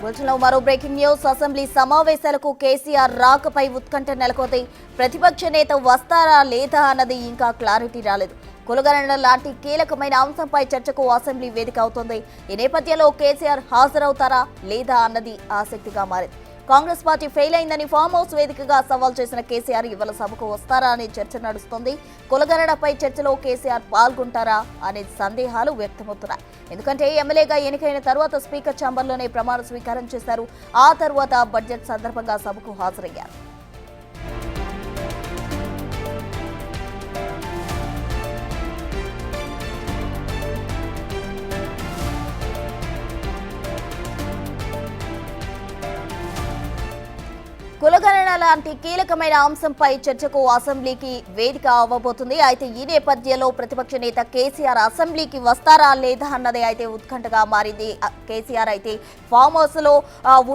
బులెటిన్లో మరో breaking news. Assembly సమావేశాలకు కేసీఆర్ రాకపై ఉత్కంఠ నెలకొంది. ప్రతిపక్ష నేత వస్తారా లేదా అన్నది ఇంకా క్లారిటీ రాలేదు. కులగణన లాంటి కీలకమైన అంశంపై చర్చకు అసెంబ్లీ వేదిక అవుతోంది. ఈ నేపథ్యంలో కేసీఆర్ హాజరవుతారా లేదా అన్నది ఆసక్తిగా మారింది. కాంగ్రెస్ పార్టీ ఫెయిల్ అయిందని ఫామ్ హౌస్ వేదికగా సవాల్ చేసిన కేసీఆర్ ఇవాళ సభకు వస్తారా అనే చర్చ నడుస్తోంది. కులగణనపై చర్చలో కేసీఆర్ పాల్గొంటారా అనే సందేహాలు వ్యక్తమవుతున్నాయి. ఎందుకంటే ఎమ్మెల్యేగా ఎన్నికైన తర్వాత స్పీకర్ ఛాంబర్లోనే ప్రమాణ స్వీకారం చేశారు. ఆ తర్వాత బడ్జెట్ సందర్భంగా సభకు హాజరయ్యారు. కులగణన లాంటి కీలకమైన అంశంపై చర్చకు అసెంబ్లీకి వేదిక అవ్వబోతుంది. అయితే ఈ నేపథ్యంలో ప్రతిపక్ష నేత కేసీఆర్ అసెంబ్లీకి వస్తారా లేదా అన్నది అయితే ఉత్కంఠగా మారింది. కేసీఆర్ అయితే ఫామ్ హౌస్ లో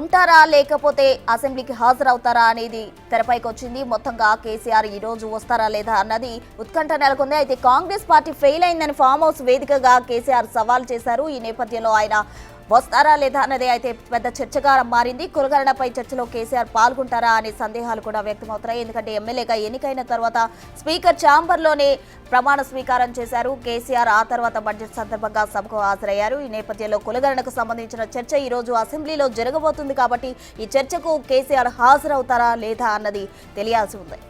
ఉంటారా లేకపోతే అసెంబ్లీకి హాజరవుతారా అనేది తెరపైకి వచ్చింది. మొత్తంగా కేసీఆర్ ఈ రోజు వస్తారా లేదా అన్నది ఉత్కంఠ నెలకొంది. అయితే కాంగ్రెస్ పార్టీ ఫెయిల్ అయిందని ఫామ్ హౌస్ వేదికగా కేసీఆర్ సవాల్ చేశారు. ఈ నేపథ్యంలో ఆయన వస్తారా లేదా అన్నది అయితే పెద్ద చర్చగా మారింది. కులగణనపై చర్చలో కేసీఆర్ పాల్గొంటారా అనే సందేహాలు కూడా వ్యక్తమవుతున్నాయి. ఎందుకంటే ఎమ్మెల్యేగా ఎన్నికైన తర్వాత స్పీకర్ ఛాంబర్లోనే ప్రమాణ స్వీకారం చేశారు కేసీఆర్. ఆ తర్వాత బడ్జెట్ సందర్భంగా సభకు హాజరయ్యారు. ఈ నేపథ్యంలో కులగణనకు సంబంధించిన చర్చ ఈ రోజు అసెంబ్లీలో జరగబోతుంది. కాబట్టి ఈ చర్చకు కేసీఆర్ హాజరవుతారా లేదా అన్నది తెలియాల్సి ఉంది.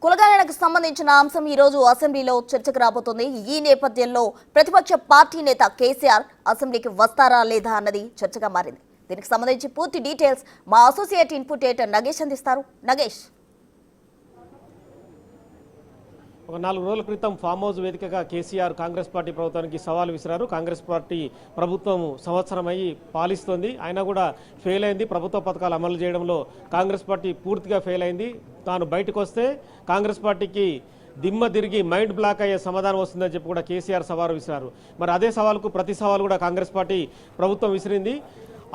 కులగణనకు సంబంధించిన అంశం ఈ రోజు అసెంబ్లీలో చర్చకు రాబోతోంది. ఈ నేపథ్యంలో ప్రతిపక్ష పార్టీ నేత కేసీఆర్ అసెంబ్లీకి వస్తారా లేదా అన్నది చర్చగా మారింది. దీనికి సంబంధించి పూర్తి డీటెయిల్స్ మా అసోసియేట్ ఇన్పుట్ ఎడిటర్ నగేష్ అందిస్తారు. నగేష్, ఒక 4 రోజుల క్రితం ఫామ్ హౌస్ వేదికగా కేసీఆర్ కాంగ్రెస్ పార్టీ ప్రభుత్వానికి సవాల్ విసిరారు. కాంగ్రెస్ పార్టీ ప్రభుత్వం సంవత్సరం అయ్యి పాలిస్తోంది, అయినా కూడా ఫెయిల్ అయింది. ప్రభుత్వ పథకాలు అమలు చేయడంలో కాంగ్రెస్ పార్టీ పూర్తిగా ఫెయిల్ అయింది. తాను బయటకు వస్తే కాంగ్రెస్ పార్టీకి దిమ్మ తిరిగి మైండ్ బ్లాక్ అయ్యే సమాధానం వస్తుందని చెప్పి కూడా కేసీఆర్ సవాలు విసిరారు. మరి అదే సవాలుకు ప్రతి సవాలు కూడా కాంగ్రెస్ పార్టీ ప్రభుత్వం విసిరింది.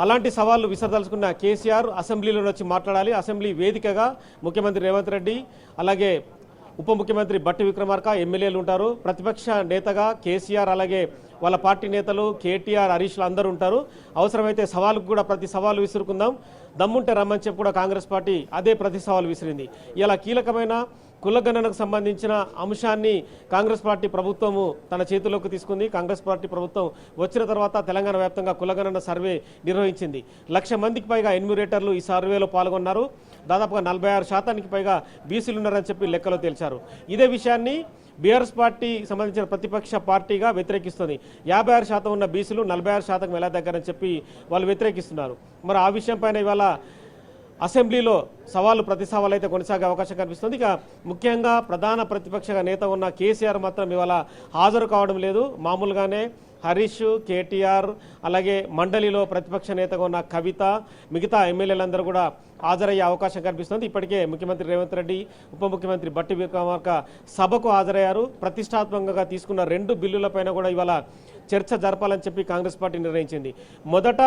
అలాంటి సవాళ్లు విసరదలుచుకున్న కేసీఆర్ అసెంబ్లీలో వచ్చి మాట్లాడాలి. అసెంబ్లీ వేదికగా ముఖ్యమంత్రి రేవంత్ రెడ్డి, అలాగే ఉప ముఖ్యమంత్రి బట్టి విక్రమార్క, ఎమ్మెల్యేలు ఉంటారు. ప్రతిపక్ష నేతగా కేసీఆర్, అలాగే వాళ్ళ పార్టీ నేతలు కేటీఆర్, హరీష్లు అందరూ ఉంటారు. అవసరమైతే సవాలుకు కూడా ప్రతి సవాలు విసురుకుందాం, దమ్ముంటే రమ్మని చెప్పి కూడా కాంగ్రెస్ పార్టీ అదే ప్రతి సవాలు విసిరింది. ఇలా కీలకమైన కులగణనకు సంబంధించిన అంశాన్ని కాంగ్రెస్ పార్టీ ప్రభుత్వము తన చేతిలోకి తీసుకుంది. కాంగ్రెస్ పార్టీ ప్రభుత్వం వచ్చిన తర్వాత తెలంగాణ వ్యాప్తంగా కులగణన సర్వే నిర్వహించింది. 1,00,000 మందికి పైగా ఎన్యూమరేటర్లు ఈ సర్వేలో పాల్గొన్నారు. దాదాపుగా 46% పైగా బీసీలు ఉన్నారని చెప్పి లెక్కలో తేల్చారు. ఇదే విషయాన్ని బీఆర్ఎస్ పార్టీ సంబంధించిన ప్రతిపక్ష పార్టీగా వ్యతిరేకిస్తుంది. 56% ఉన్న బీసీలు 46% ఎలా దగ్గరని చెప్పి వాళ్ళు వ్యతిరేకిస్తున్నారు. మరి ఆ విషయం పైన ఇవాళ అసెంబ్లీలో సవాలు ప్రతి సవాలు అయితే కొనసాగే అవకాశం కనిపిస్తుంది. ఇక ముఖ్యంగా ప్రధాన ప్రతిపక్ష నేత ఉన్న కేసీఆర్ మాత్రం ఇవాళ హాజరు కావడం లేదు. మామూలుగానే హరీష్, కేటీఆర్, అలాగే మండలిలో ప్రతిపక్ష నేతగా ఉన్న కవిత, మిగతా ఎమ్మెల్యేలందరూ కూడా హాజరయ్యే అవకాశం కనిపిస్తుంది. ఇప్పటికే ముఖ్యమంత్రి రేవంత్ రెడ్డి, ఉప ముఖ్యమంత్రి బట్టి విక్రమార్క సభకు హాజరయ్యారు. ప్రతిష్టాత్మకంగా తీసుకున్న 2 బిల్లులపైన కూడా ఇవాళ చర్చ జరపాలని చెప్పి కాంగ్రెస్ పార్టీ నిర్ణయించింది. మొదట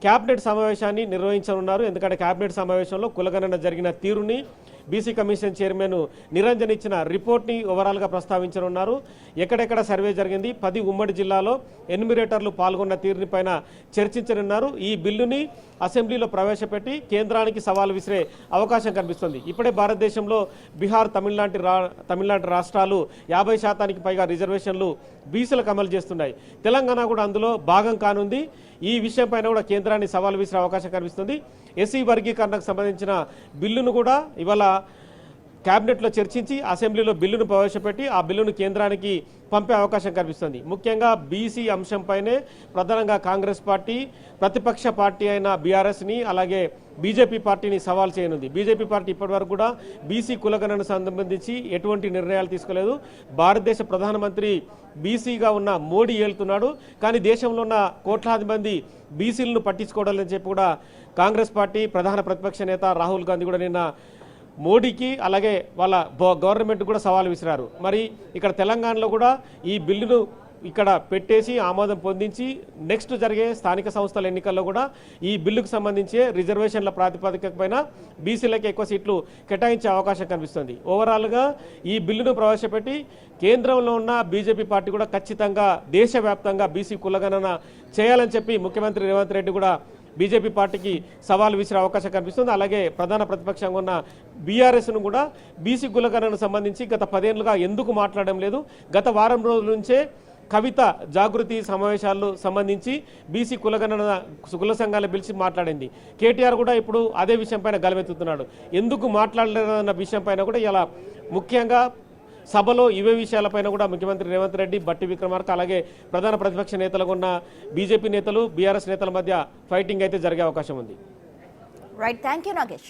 క్యాబినెట్ సమావేశాన్ని నిర్వహించనున్నారు. ఎందుకంటే క్యాబినెట్ సమావేశంలో కులగణన జరిగిన తీరుని బీసీ కమిషన్ చైర్మన్ నిరంజన్ ఇచ్చిన రిపోర్ట్ని ఓవరాల్గా ప్రస్తావించనున్నారు. ఎక్కడెక్కడ సర్వే జరిగింది, 10 ఉమ్మడి జిల్లాలో ఎన్యూమరేటర్లు పాల్గొన్న తీరుని పైన చర్చించనున్నారు. ఈ బిల్లుని అసెంబ్లీలో ప్రవేశపెట్టి కేంద్రానికి సవాల్ విసిరే అవకాశం కనిపిస్తుంది. ఇప్పుడే భారతదేశంలో బీహార్, తమిళనాడు రాష్ట్రాలు 50% పైగా రిజర్వేషన్లు బీసీలకు అమలు చేస్తున్నాయి. తెలంగాణ కూడా అందులో భాగం కానుంది. ఈ విషయం పైన కూడా కేంద్రాన్ని సవాల్ విసిరే అవకాశం కనిపిస్తుంది. ఎస్సీ వర్గీకరణకు సంబంధించిన బిల్లును కూడా ఇవాళ క్యాబినెట్లో చర్చించి అసెంబ్లీలో బిల్లును ప్రవేశపెట్టి ఆ బిల్లును కేంద్రానికి పంపే అవకాశం కనిపిస్తుంది. ముఖ్యంగా బీసీ అంశంపైనే ప్రధానంగా కాంగ్రెస్ పార్టీ ప్రతిపక్ష పార్టీ అయిన బీఆర్ఎస్ని, అలాగే బీజేపీ పార్టీని సవాల్ చేయనుంది. బీజేపీ పార్టీ ఇప్పటివరకు కూడా బీసీ కులగణనకు సంబంధించి ఎటువంటి నిర్ణయాలు తీసుకోలేదు. భారతదేశ ప్రధానమంత్రి బీసీగా ఉన్న మోడీ ఏలుతున్నాడు, కానీ దేశంలో ఉన్న కోట్లాది మంది బీసీలను పట్టించుకోవడాలని చెప్పి కూడా కాంగ్రెస్ పార్టీ ప్రధాన ప్రతిపక్ష నేత రాహుల్ గాంధీ కూడా నిన్న మోడీకి అలాగే వాళ్ళ గవర్నమెంట్ కూడా సవాల్ విసిరారు. మరి ఇక్కడ తెలంగాణలో కూడా ఈ బిల్లును ఇక్కడ పెట్టేసి ఆమోదం పొందించి నెక్స్ట్ జరిగే స్థానిక సంస్థల ఎన్నికల్లో కూడా ఈ బిల్లుకు సంబంధించి రిజర్వేషన్ల ప్రాతిపదిక పైన బీసీలకు ఎక్కువ సీట్లు కేటాయించే అవకాశం కనిపిస్తుంది. ఓవరాల్గా ఈ బిల్లును ప్రవేశపెట్టి కేంద్రంలో ఉన్న బీజేపీ పార్టీ కూడా ఖచ్చితంగా దేశవ్యాప్తంగా బీసీ కులగణన చేయాలని చెప్పి ముఖ్యమంత్రి రేవంత్ రెడ్డి కూడా బీజేపీ పార్టీకి సవాల్ విసిరే అవకాశం కనిపిస్తుంది. అలాగే ప్రధాన ప్రతిపక్షంగా ఉన్న బీఆర్ఎస్ను కూడా బీసీ కులగణనకు సంబంధించి గత 10 ఏళ్లుగా ఎందుకు మాట్లాడడం లేదు, గత వారం రోజుల నుంచే కవిత జాగృతి సమావేశాలు సంబంధించి బీసీ కులగణన కుల సంఘాలు పిలిచి మాట్లాడింది. కేటీఆర్ కూడా ఇప్పుడు అదే విషయం పైన గలమెత్తుతున్నాడు. ఎందుకు మాట్లాడలేదన్న విషయం పైన కూడా ఇలా ముఖ్యంగా సభలో ఇవే విషయాలపైన కూడా ముఖ్యమంత్రి రేవంత్ రెడ్డి, బట్టి విక్రమార్క అలాగే ప్రధాన ప్రతిపక్ష నేతలుగా ఉన్న బీజేపీ నేతలు, బీఆర్ఎస్ నేతల మధ్య ఫైటింగ్ అయితే జరిగే అవకాశం ఉంది. Right, thank you Nagesh.